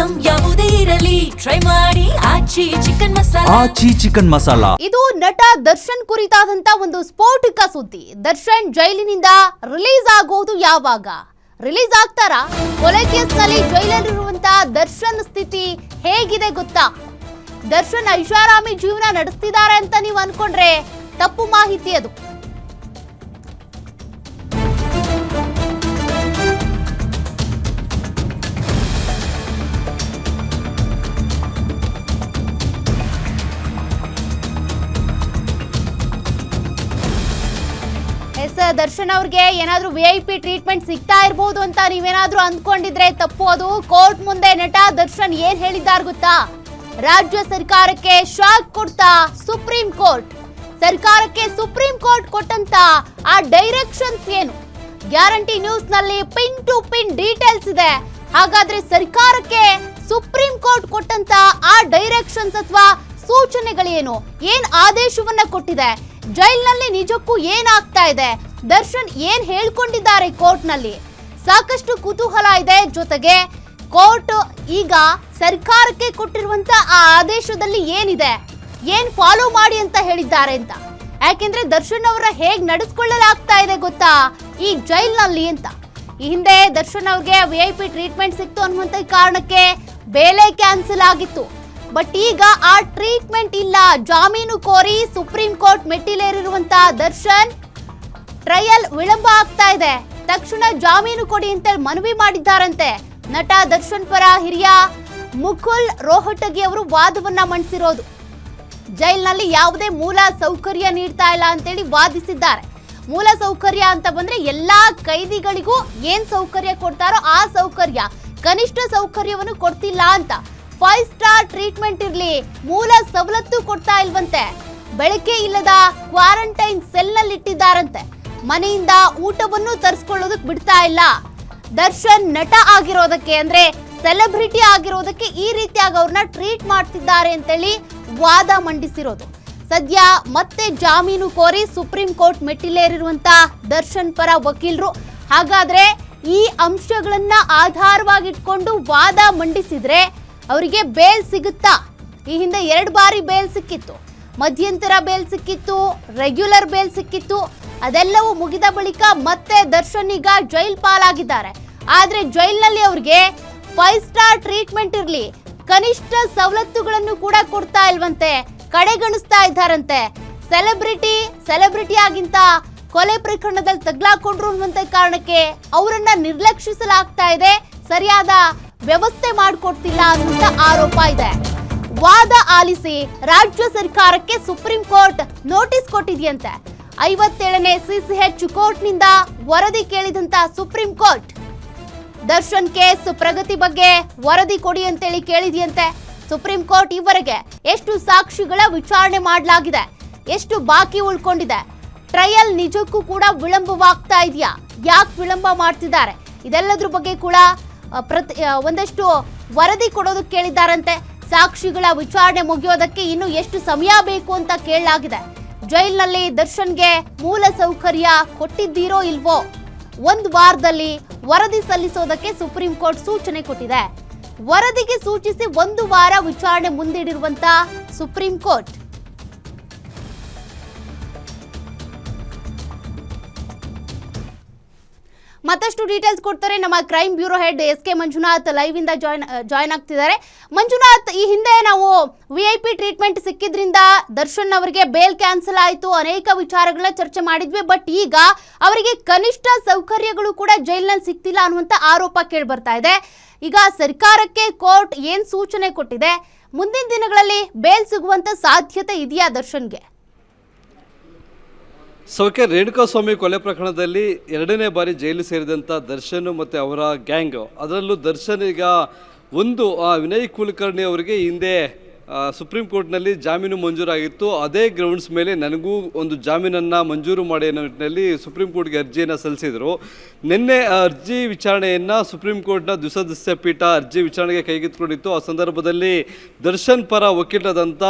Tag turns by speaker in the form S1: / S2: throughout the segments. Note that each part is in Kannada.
S1: ಐಟಂ ಯಾವುದೇ ಇರಲಿ ಟ್ರೈ ಮಾಡಿ ಆಚಿ ಚಿಕನ್ ಮಸಾಲಾ.
S2: ಇದು ನಟ ದರ್ಶನ್ ಕುರಿತಾದಂತ ಒಂದು ಸ್ಫೋಟಕ ಸುದ್ದಿ. ದರ್ಶನ್ ಜೈಲಿನಿಂದ ರಿಲೀಸ್ ಆಗೋದು ಯಾವಾಗ? ರಿಲೀಸ್ ಆಗ್ತಾರಾ? ಕೊಲೆ ಕೇಸ್ನಲ್ಲಿ ಜೈಲಲ್ಲಿರುವಂತಹ ದರ್ಶನ್ ಸ್ಥಿತಿ ಹೇಗಿದೆ ಗೊತ್ತಾ? ದರ್ಶನ್ ಐಷಾರಾಮಿ ಜೀವನ ನಡೆಸ್ತಿದ್ದಾರೆ ಅಂತ ನೀವು ಅನ್ಕೊಂಡ್ರೆ ತಪ್ಪು ಮಾಹಿತಿ ಅದು. ದರ್ಶನ್ ಅವ್ರಿಗೆ ಏನಾದ್ರೂ VIP ಟ್ರೀಟ್ಮೆಂಟ್ ಸಿಗ್ತಾ ಇರಬಹುದು ಅಂತ ನೀವೇನಾದ್ರೂ ಅಂದ್ಕೊಂಡಿದ್ರೆ ತಪ್ಪು. ಅದು ಕೋರ್ಟ್ ಮುಂದೆ ನಟ ದರ್ಶನ್ ಏನ್ ಹೇಳಿದ್ದಾರೆ ಗೊತ್ತಾ? ರಾಜ್ಯ ಸರ್ಕಾರಕ್ಕೆ ಶಾಕ್ ಕೊಡ್ತಾ ಸುಪ್ರೀಂ ಕೋರ್ಟ್. ಸರ್ಕಾರಕ್ಕೆ ಸುಪ್ರೀಂ ಕೋರ್ಟ್ ಕೊಟ್ಟಂತ ಆ ಡೈರೆಕ್ಷನ್ಸ್ ಏನು? ಗ್ಯಾರಂಟಿ ನ್ಯೂಸ್ ನಲ್ಲಿ ಪಿನ್ ಟು ಪಿನ್ ಡೀಟೇಲ್ಸ್ ಇದೆ. ಹಾಗಾದ್ರೆ ಸರ್ಕಾರಕ್ಕೆ ಸುಪ್ರೀಂ ಕೋರ್ಟ್ ಕೊಟ್ಟಂತ ಆ ಡೈರೆಕ್ಷನ್ಸ್ ಅಥವಾ ಸೂಚನೆಗಳೇನು? ಏನ್ ಆದೇಶವನ್ನ ಕೊಟ್ಟಿದೆ? ಜೈಲ್ನಲ್ಲಿ ನಿಜಕ್ಕೂ ಏನಾಗ್ತಾ ಇದೆ? ದರ್ಶನ್ ಏನ್ ಹೇಳ್ಕೊಂಡಿದ್ದಾರೆ ಕೋರ್ಟ್ ನಲ್ಲಿ? ಸಾಕಷ್ಟು ಕುತೂಹಲ ಇದೆ. ಜೊತೆಗೆ ಕೋರ್ಟ್ ಈಗ ಸರ್ಕಾರಕ್ಕೆ ಕೊಟ್ಟಿರುವಂತ ಆ ಆದೇಶದಲ್ಲಿ ಏನಿದೆ, ಏನ್ ಫಾಲೋ ಮಾಡಿ ಅಂತ ಹೇಳಿದ್ದಾರೆ ಅಂತ. ಯಾಕೆಂದ್ರೆ ದರ್ಶನ್ ಅವರ ಹೇಗ್ ನಡೆಸ್ಕೊಳ್ಳಲಾಗ್ತಾ ಇದೆ ಗೊತ್ತಾ ಈ ಜೈಲ್ನಲ್ಲಿ ಅಂತ. ಈ ಹಿಂದೆ ದರ್ಶನ್ ಅವ್ರಿಗೆ VIP ಟ್ರೀಟ್ಮೆಂಟ್ ಸಿಕ್ತು ಅನ್ನುವಂತ ಕಾರಣಕ್ಕೆ ಬೇಲೆ ಕ್ಯಾನ್ಸಲ್ ಆಗಿತ್ತು. ಬಟ್ ಈಗ ಆ ಟ್ರೀಟ್ಮೆಂಟ್ ಇಲ್ಲ. ಜಾಮೀನು ಕೋರಿ ಸುಪ್ರೀಂ ಕೋರ್ಟ್ ಮೆಟ್ಟಿಲೇರಿರುವಂತಹ ದರ್ಶನ್ ಟ್ರಯಲ್ ವಿಳಂಬ ಆಗ್ತಾ ಇದೆ. ತಕ್ಷಣ ಜಾಮೀನು ಕೊಡಿ ಅಂತ ಮನವಿ ಮಾಡಿದ್ದಾರಂತೆ. ನಟ ದರ್ಶನ್ ಪರ ಹಿರಿಯ ಮುಕುಲ್ ರೋಹಟಗಿ ಅವರು ವಾದವನ್ನ ಮಂಡಿಸಿರೋದು. ಜೈಲ್ನಲ್ಲಿ ಯಾವುದೇ ಮೂಲ ಸೌಕರ್ಯ ನೀಡ್ತಾ ಇಲ್ಲ ಅಂತೇಳಿ ವಾದಿಸಿದ್ದಾರೆ. ಮೂಲ ಸೌಕರ್ಯ ಅಂತ ಬಂದ್ರೆ ಎಲ್ಲಾ ಕೈದಿಗಳಿಗೂ ಏನ್ ಸೌಕರ್ಯ ಕೊಡ್ತಾರೋ ಆ ಸೌಕರ್ಯ, ಕನಿಷ್ಠ ಸೌಕರ್ಯವನ್ನು ಕೊಡ್ತಿಲ್ಲ ಅಂತ. 5 ಸ್ಟಾರ್ ಟ್ರೀಟ್ಮೆಂಟ್ ಇರ್ಲಿ, ಮೂಲ ಸವಲತ್ತು ಕೊಡ್ತಾ ಇಲ್ವಂತೆ. ಬೆಳಕೆ ಇಲ್ಲದ ಕ್ವಾರಂಟೈನ್ ಸೆಲ್ ನಲ್ಲಿ ಇಟ್ಟಿದ್ದಾರಂತೆ. ಮನೆಯಿಂದ ಊಟವನ್ನು ತರಿಸ್ಕೊಳ್ಳೋದಕ್ಕೆ ಬಿಡ್ತಾ ಇಲ್ಲ. ದರ್ಶನ್ ನಟ ಆಗಿರೋದಕ್ಕೆ ಅಂದ್ರೆ ಸೆಲೆಬ್ರಿಟಿ ಆಗಿರೋದಕ್ಕೆ ಈ ರೀತಿಯಾಗಿ ಅವ್ರನ್ನ ಟ್ರೀಟ್ ಮಾಡ್ತಿದ್ದಾರೆ ಅಂತೇಳಿ ವಾದ ಮಂಡಿಸಿರೋದು. ಸದ್ಯ ಮತ್ತೆ ಜಾಮೀನು ಕೋರಿ ಸುಪ್ರೀಂ ಕೋರ್ಟ್ ಮೆಟ್ಟಿಲೇರಿರುವಂತ ದರ್ಶನ್ ಪರ ವಕೀಲರು ಹಾಗಾದ್ರೆ ಈ ಅಂಶಗಳನ್ನ ಆಧಾರವಾಗಿಟ್ಕೊಂಡು ವಾದ ಮಂಡಿಸಿದ್ರೆ ಅವರಿಗೆ ಬೇಲ್ ಸಿಗುತ್ತಾ? ಈ ಹಿಂದೆ 2 ಬಾರಿ ಬೇಲ್ ಸಿಕ್ಕಿತ್ತು. ಮಧ್ಯಂತರ ಬೇಲ್ ಸಿಕ್ಕಿತ್ತು, ರೆಗ್ಯುಲರ್ ಬೇಲ್ ಸಿಕ್ಕಿತ್ತು. ಅದೆಲ್ಲವೂ ಮುಗಿದ ಬಳಿಕ ಮತ್ತೆ ದರ್ಶನ್ ಈಗ ಜೈಲ್ ಪಾಲಾಗಿದ್ದಾರೆ. ಆದ್ರೆ ಜೈಲ್ನಲ್ಲಿ ಅವ್ರಿಗೆ 5 ಸ್ಟಾರ್ ಟ್ರೀಟ್ಮೆಂಟ್ ಇರ್ಲಿ, ಕನಿಷ್ಠ ಸವಲತ್ತುಗಳನ್ನು ಕೂಡ ಕೊಡ್ತಾ ಇಲ್ವಂತೆ. ಕಡೆಗಣಿಸ್ತಾ ಇದ್ದಾರಂತೆ. ಸೆಲೆಬ್ರಿಟಿ ಆಗಿಂತ ಕೊಲೆ ಪ್ರಕರಣದಲ್ಲಿ ತಗ್ಲಾಕೊಂಡ್ರು ಅನ್ನುವಂತ ಕಾರಣಕ್ಕೆ ಅವರನ್ನ ನಿರ್ಲಕ್ಷಿಸಲಾಗ್ತಾ ಇದೆ. ಸರಿಯಾದ ವ್ಯವಸ್ಥೆ ಮಾಡಿಕೊಡ್ತಿಲ್ಲ ಅನ್ನುವಂತ ಆರೋಪ ಇದೆ. ವಾದ ಆಲಿಸಿ ರಾಜ್ಯ ಸರ್ಕಾರಕ್ಕೆ ಸುಪ್ರೀಂ ಕೋರ್ಟ್ ನೋಟಿಸ್ ಕೊಟ್ಟಿದೆಯಂತೆ. 57ನೇ CCH ಕೋರ್ಟ್ನಿಂದ ವರದಿ ಕೇಳಿದಂತ ಸುಪ್ರೀಂ ಕೋರ್ಟ್ ದರ್ಶನ್ ಕೇಸ್ ಪ್ರಗತಿ ಬಗ್ಗೆ ವರದಿ ಕೊಡಿ ಅಂತೇಳಿ ಕೇಳಿದೆಯಂತೆ. ಸುಪ್ರೀಂ ಕೋರ್ಟ್ ಈವರೆಗೆ ಎಷ್ಟು ಸಾಕ್ಷಿಗಳ ವಿಚಾರಣೆ ಮಾಡಲಾಗಿದೆ, ಎಷ್ಟು ಬಾಕಿ ಉಳ್ಕೊಂಡಿದೆ, ಟ್ರಯಲ್ ನಿಜಕ್ಕೂ ಕೂಡ ವಿಳಂಬವಾಗ್ತಾ ಇದೆಯಾ, ಯಾಕೆ ವಿಳಂಬ ಮಾಡ್ತಿದ್ದಾರೆ, ಇದೆಲ್ಲದ್ರ ಬಗ್ಗೆ ಕೂಡ ಒಂದಷ್ಟು ವರದಿ ಕೊಡೋದಕ್ಕೆ ಕೇಳಿದ್ದಾರಂತೆ. ಸಾಕ್ಷಿಗಳ ವಿಚಾರಣೆ ಮುಗಿಯೋದಕ್ಕೆ ಇನ್ನು ಎಷ್ಟು ಸಮಯ ಬೇಕು ಅಂತ ಕೇಳಲಾಗಿದೆ. ಜೈಲ್ನಲ್ಲಿ ದರ್ಶನ್ಗೆ ಮೂಲ ಸೌಕರ್ಯ ಕೊಟ್ಟಿದ್ದೀರೋ ಇಲ್ವೋ 1 ವಾರದಲ್ಲಿ ವರದಿ ಸಲ್ಲಿಸೋದಕ್ಕೆ ಸುಪ್ರೀಂ ಕೋರ್ಟ್ ಸೂಚನೆ ಕೊಟ್ಟಿದೆ. ವರದಿಗೆ ಸೂಚಿಸಿ 1 ವಾರ ವಿಚಾರಣೆ ಮುಂದಿಡಿರುವಂತ ಸುಪ್ರೀಂ ಕೋರ್ಟ್. ಮತ್ತಷ್ಟು ಡೀಟೇಲ್ಸ್ ಕೊಡ್ತಾರೆ ನಮ್ಮ crime bureau head SK Manjunath live ಇಂದ ಜಾಯ್ನ್ ಆಗ್ತಿದ್ದಾರೆ. ಮಂಜುನಾಥ್, ಈ ಹಿಂದೆ ನಾವು VIP ಟ್ರೀಟ್ಮೆಂಟ್ ಸಿಕ್ಕಿದ್ರಿಂದ ದರ್ಶನ್ ಅವರಿಗೆ ಬೇಲ್ ಕ್ಯಾನ್ಸಲ್ ಆಯಿತು, ಅನೇಕ ವಿಚಾರಗಳನ್ನ ಚರ್ಚೆ ಮಾಡಿದ್ವಿ. ಬಟ್ ಈಗ ಅವರಿಗೆ ಕನಿಷ್ಠ ಸೌಕರ್ಯಗಳು ಕೂಡ ಜೈಲಿನಲ್ಲಿ ಸಿಗ್ತಿಲ್ಲ ಅನ್ನುವಂತ ಆರೋಪ ಕೇಳಿ ಬರ್ತಾ ಇದೆ. ಈಗ ಸರ್ಕಾರಕ್ಕೆ ಕೋರ್ಟ್ ಏನ್ ಸೂಚನೆ ಕೊಟ್ಟಿದೆ? ಮುಂದಿನ ದಿನಗಳಲ್ಲಿ ಬೇಲ್ ಸಿಗುವಂತ ಸಾಧ್ಯತೆ ಇದೆಯಾ ದರ್ಶನ್ಗೆ?
S3: ಸೌಖ್ಯ ರೇಣುಕಾಸ್ವಾಮಿ ಕೊಲೆ ಪ್ರಕರಣದಲ್ಲಿ 2ನೇ ಬಾರಿ ಜೈಲು ಸೇರಿದಂಥ ದರ್ಶನ್ ಮತ್ತು ಅವರ ಗ್ಯಾಂಗ್, ಅದರಲ್ಲೂ ದರ್ಶನ್ ಈಗ ಒಂದು ವಿನಯ್ ಕುಲಕರ್ಣಿ ಅವರಿಗೆ ಹಿಂದೆ ಸುಪ್ರೀಂ ಕೋರ್ಟ್ನಲ್ಲಿ ಜಾಮೀನು ಮಂಜೂರಾಗಿತ್ತು. ಅದೇ ಗ್ರೌಂಡ್ಸ್ ಮೇಲೆ ನನಗೂ ಒಂದು ಜಾಮೀನನ್ನು ಮಂಜೂರು ಮಾಡಿ ಅನ್ನೋ ನಿಟ್ಟಿನಲ್ಲಿ ಸುಪ್ರೀಂ ಕೋರ್ಟ್ಗೆ ಅರ್ಜಿಯನ್ನು ಸಲ್ಲಿಸಿದರು. ನಿನ್ನೆ ಅರ್ಜಿ ವಿಚಾರಣೆಯನ್ನು ಸುಪ್ರೀಂ ಕೋರ್ಟ್ನ ದ್ವಿಸದಸ್ಯ ಪೀಠ ಅರ್ಜಿ ವಿಚಾರಣೆಗೆ ಕೈಗೆತ್ತಿಕೊಂಡಿತ್ತು. ಆ ಸಂದರ್ಭದಲ್ಲಿ ದರ್ಶನ್ ಪರ ವಕೀಲರಾದಂಥ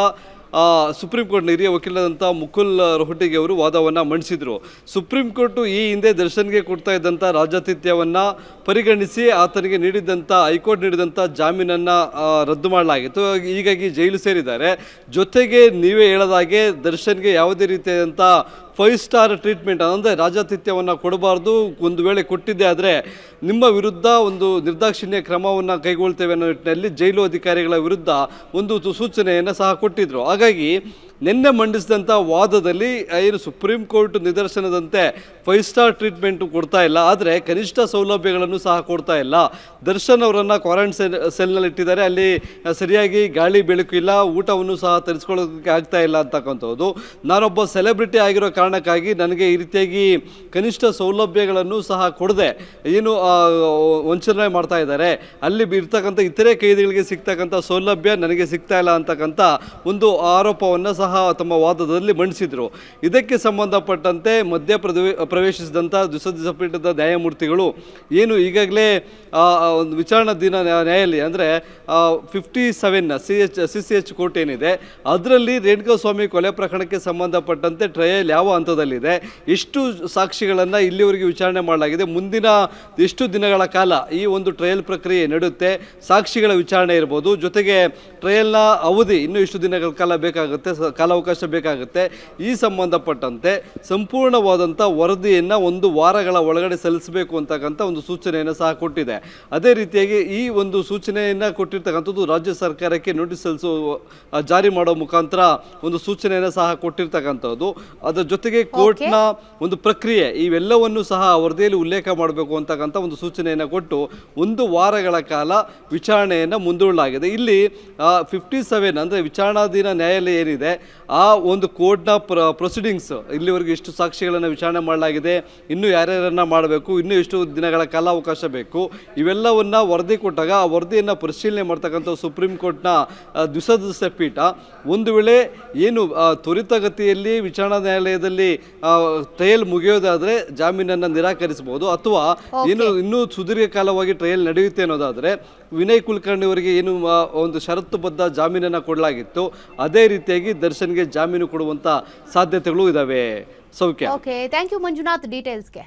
S3: ಸುಪ್ರೀಂ ಕೋರ್ಟ್ನ ಹಿರಿಯ ವಕೀಲರಾದಂಥ ಮುಕುಲ್ ರೋಹಟಗಿ ಅವರು ವಾದವನ್ನು ಮಂಡಿಸಿದರು. ಸುಪ್ರೀಂ ಕೋರ್ಟು ಈ ಹಿಂದೆ ದರ್ಶನ್ಗೆ ಕೊಡ್ತಾ ಇದ್ದಂಥ ರಾಜಾತಿಥ್ಯವನ್ನು ಪರಿಗಣಿಸಿ ಆತನಿಗೆ ನೀಡಿದಂಥ ಹೈಕೋರ್ಟ್ ನೀಡಿದಂಥ ಜಾಮೀನನ್ನು ರದ್ದು ಮಾಡಲಾಗಿತ್ತು. ಹೀಗಾಗಿ ಜೈಲು ಸೇರಿದ್ದಾರೆ. ಜೊತೆಗೆ ನೀವೇ ಹೇಳದಾಗೆ ದರ್ಶನ್ಗೆ ಯಾವುದೇ ರೀತಿಯಾದಂಥ 5 ಸ್ಟಾರ್ ಟ್ರೀಟ್ಮೆಂಟ್ ಅಂದರೆ ರಾಜಾತಿಥ್ಯವನ್ನು ಕೊಡಬಾರ್ದು, ಒಂದು ವೇಳೆ ಕೊಟ್ಟಿದ್ದೆ ಆದರೆ ನಿಮ್ಮ ವಿರುದ್ಧ ಒಂದು ನಿರ್ದಾಕ್ಷಿಣ್ಯ ಕ್ರಮವನ್ನು ಕೈಗೊಳ್ತೇವೆ ಅನ್ನೋ ನಿಟ್ಟಿನಲ್ಲಿ ಜೈಲು ಅಧಿಕಾರಿಗಳ ವಿರುದ್ಧ ಒಂದು ಸೂಚನೆಯನ್ನು ಸಹ ಕೊಟ್ಟಿದ್ದರು. ಹಾಗಾಗಿ ನಿನ್ನೆ ಮಂಡಿಸಿದಂಥ ವಾದದಲ್ಲಿ ಏನು ಸುಪ್ರೀಂ ಕೋರ್ಟ್ ನಿದರ್ಶನದಂತೆ 5 ಸ್ಟಾರ್ ಟ್ರೀಟ್ಮೆಂಟು ಕೊಡ್ತಾ ಇಲ್ಲ, ಆದರೆ ಕನಿಷ್ಠ ಸೌಲಭ್ಯಗಳನ್ನು ಸಹ ಕೊಡ್ತಾ ಇಲ್ಲ. ದರ್ಶನ್ ಅವರನ್ನು ಕ್ವಾರಂಟೈನ್ ಸೆಲ್ನಲ್ಲಿ ಇಟ್ಟಿದ್ದಾರೆ. ಅಲ್ಲಿ ಸರಿಯಾಗಿ ಗಾಳಿ ಬೆಳಕು ಇಲ್ಲ, ಊಟವನ್ನು ಸಹ ತರಿಸ್ಕೊಳ್ಳೋದಕ್ಕೆ ಆಗ್ತಾ ಇಲ್ಲ ಅಂತಕ್ಕಂಥದ್ದು. ನಾನೊಬ್ಬ ಸೆಲೆಬ್ರಿಟಿ ಆಗಿರೋ ಕಾರಣಕ್ಕಾಗಿ ನನಗೆ ಈ ರೀತಿಯಾಗಿ ಕನಿಷ್ಠ ಸೌಲಭ್ಯಗಳನ್ನು ಸಹ ಕೊಡದೆ ಏನು ವಂಚನೆ ಮಾಡ್ತಾ ಇದ್ದಾರೆ. ಅಲ್ಲಿ ಇರ್ತಕ್ಕಂಥ ಇತರೆ ಕೈದಿಗಳಿಗೆ ಸಿಗ್ತಕ್ಕಂಥ ಸೌಲಭ್ಯ ನನಗೆ ಸಿಗ್ತಾ ಇಲ್ಲ ಅಂತಕ್ಕಂಥ ಒಂದು ಆರೋಪವನ್ನು ಸಹ ತಮ್ಮ ವಾದದಲ್ಲಿ ಮಂಡಿಸಿದರು. ಇದಕ್ಕೆ ಸಂಬಂಧಪಟ್ಟಂತೆ ಮಧ್ಯ ಪ್ರವೇಶಿಸಿದಂಥ ದ್ವಿಸದಸ್ಯ ಪೀಠದ ನ್ಯಾಯಮೂರ್ತಿಗಳು ಏನು ಈಗಾಗಲೇ ಒಂದು ವಿಚಾರಣಾಧೀನ ನ್ಯಾಯಾಲಯ ಅಂದರೆ 57 CCH ಕೋರ್ಟ್ ಏನಿದೆ ಅದರಲ್ಲಿ ರೇಣುಕಾಸ್ವಾಮಿ ಕೊಲೆ ಪ್ರಕರಣಕ್ಕೆ ಸಂಬಂಧಪಟ್ಟಂತೆ ಟ್ರಯಲ್ ಯಾವ ಹಂತದಲ್ಲಿದೆ, ಎಷ್ಟು ಸಾಕ್ಷಿಗಳನ್ನು ಇಲ್ಲಿವರೆಗೆ ವಿಚಾರಣೆ ಮಾಡಲಾಗಿದೆ, ಮುಂದಿನ ಎಷ್ಟು ದಿನಗಳ ಕಾಲ ಈ ಒಂದು ಟ್ರಯಲ್ ಪ್ರಕ್ರಿಯೆ ನಡೆಯುತ್ತೆ, ಸಾಕ್ಷಿಗಳ ವಿಚಾರಣೆ ಇರ್ಬೋದು, ಜೊತೆಗೆ ಟ್ರಯಲ್ನ ಅವಧಿ ಇನ್ನೂ ಎಷ್ಟು ದಿನಗಳ ಕಾಲ ಬೇಕಾಗುತ್ತೆ, ಕಾಲಾವಕಾಶ ಬೇಕಾಗುತ್ತೆ, ಈ ಸಂಬಂಧಪಟ್ಟಂತೆ ಸಂಪೂರ್ಣವಾದಂಥ ವರದಿಯನ್ನು 1 ವಾರಗಳ ಒಳಗಡೆ ಸಲ್ಲಿಸಬೇಕು ಅಂತಕ್ಕಂಥ ಒಂದು ಸೂಚನೆಯನ್ನು ಸಹ ಕೊಟ್ಟಿದೆ. ಅದೇ ರೀತಿಯಾಗಿ ಈ ಒಂದು ಸೂಚನೆಯನ್ನು ಕೊಟ್ಟಿರ್ತಕ್ಕಂಥದ್ದು ರಾಜ್ಯ ಸರ್ಕಾರಕ್ಕೆ ನೋಟಿಸ್ ಜಾರಿ ಮಾಡೋ ಮುಖಾಂತರ ಒಂದು ಸೂಚನೆಯನ್ನು ಸಹ ಕೊಟ್ಟಿರ್ತಕ್ಕಂಥದ್ದು. ಅದರ ಜೊತೆಗೆ ಕೋರ್ಟ್ನ ಒಂದು ಪ್ರಕ್ರಿಯೆ ಇವೆಲ್ಲವನ್ನು ಸಹ ವರದಿಯಲ್ಲಿ ಉಲ್ಲೇಖ ಮಾಡಬೇಕು ಅಂತಕ್ಕಂಥ ಒಂದು ಸೂಚನೆಯನ್ನು ಕೊಟ್ಟು 1 ವಾರಗಳ ಕಾಲ ವಿಚಾರಣೆಯನ್ನು ಮುಂದೂಡಲಾಗಿದೆ. ಇಲ್ಲಿ 57 ಅಂದರೆ ವಿಚಾರಣಾಧೀನ ನ್ಯಾಯಾಲಯ ಏನಿದೆ ಆ ಒಂದು ಕೋರ್ಟ್ನ ಪ್ರೊಸೀಡಿಂಗ್ಸ್ ಇಲ್ಲಿವರೆಗೆ ಎಷ್ಟು ಸಾಕ್ಷಿಗಳನ್ನು ವಿಚಾರಣೆ ಮಾಡಲಾಗಿದೆ, ಇನ್ನೂ ಯಾರ್ಯಾರನ್ನ ಮಾಡಬೇಕು, ಇನ್ನೂ ಎಷ್ಟು ದಿನಗಳ ಕಾಲಾವಕಾಶ ಬೇಕು, ಇವೆಲ್ಲವನ್ನು ವರದಿ ಕೊಟ್ಟಾಗ ಆ ವರದಿಯನ್ನು ಪರಿಶೀಲನೆ ಮಾಡ್ತಕ್ಕಂಥ ಸುಪ್ರೀಂ ಕೋರ್ಟ್ನ ದ್ವಿಸದಸ್ಯ ಪೀಠ ಒಂದು ವೇಳೆ ಏನು ತ್ವರಿತಗತಿಯಲ್ಲಿ ವಿಚಾರಣಾ ನ್ಯಾಯಾಲಯದಲ್ಲಿ ಟ್ರಯಲ್ ಮುಗಿಯೋದಾದರೆ ಜಾಮೀನನ್ನು ನಿರಾಕರಿಸಬಹುದು, ಅಥವಾ ಏನು ಇನ್ನೂ ಸುದೀರ್ಘ ಕಾಲವಾಗಿ ಟ್ರಯಲ್ ನಡೆಯುತ್ತೆ ಅನ್ನೋದಾದರೆ ವಿನಯ್ ಕುಲಕರ್ಣಿ ಅವರಿಗೆ ಏನು ಒಂದು ಷರತ್ತುಬದ್ಧ ಜಾಮೀನನ್ನು ಕೊಡಲಾಗಿತ್ತು ಅದೇ ರೀತಿಯಾಗಿ ದರ್ಶನ್ಗೆ ಜಾಮೀನು ಕೊಡುವಂಥ ಸಾಧ್ಯತೆಗಳು ಇದ್ದಾವೆ. ಸೌಖ್ಯ.
S2: Okay, thank you Manjunath ಡೀಟೇಲ್ಸ್ಗೆ.